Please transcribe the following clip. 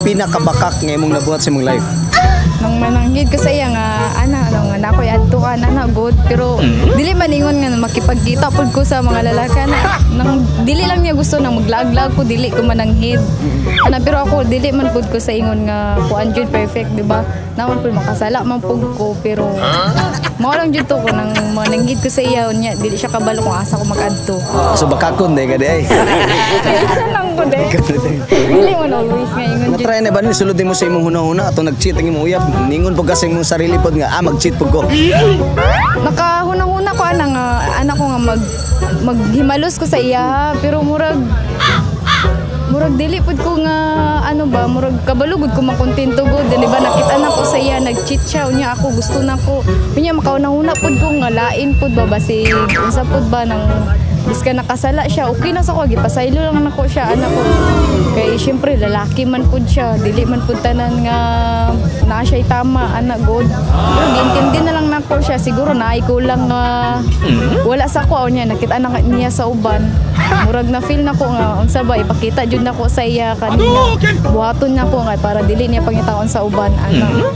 pinakabakak nga imong nabuhat sa imong life? Nang mananggid ko sa iya nga nga nakoy adtuan good pero dili man ingon nga makipagkita pud ko sa mga lalaki nang dili lang niya gusto nang maglag-lag ko dili ko mananghid pero ako dili man pud ko sa ingon nga kuan jud perfect di ba naman pud makasala man pud ko pero mao lang jud to ko nang mananghid ko sa iya nya dili siya kabalo kung asa ko mag-adto So bakakon day ka day. nang ko day dili man always nga ingon jud Try na ba ni sulod mo sa imong hunahuna atong nag-cheat ang imong uyab ningon pag kasi imong sarili pod nga mag-cheat pud ko. Nakahuna-huna ko anak ko nga maghimalos ko sa iya pero murag dili pud ko nga murag kabalugod ko makontento gud di ba nakita na ko sa iya nag-cheat siya unya ako gusto na ko unya makauna-huna pud ko nga lain pud ba basig unsa pud ba nang biska nakasala siya okay na sa ko gipasaylo lang nako siya anak ko kay syempre lalaki man pud siya dili man pud tanan nga na siya tama anak god pero gintindi na lang nako siya siguro naay ko lang wala sa ko niya nakita na niya sa uban murag na feel nako nga unsa ba ipakita jud nako sa iya kanina buhaton nako nga para dili niya pangitaon sa uban anak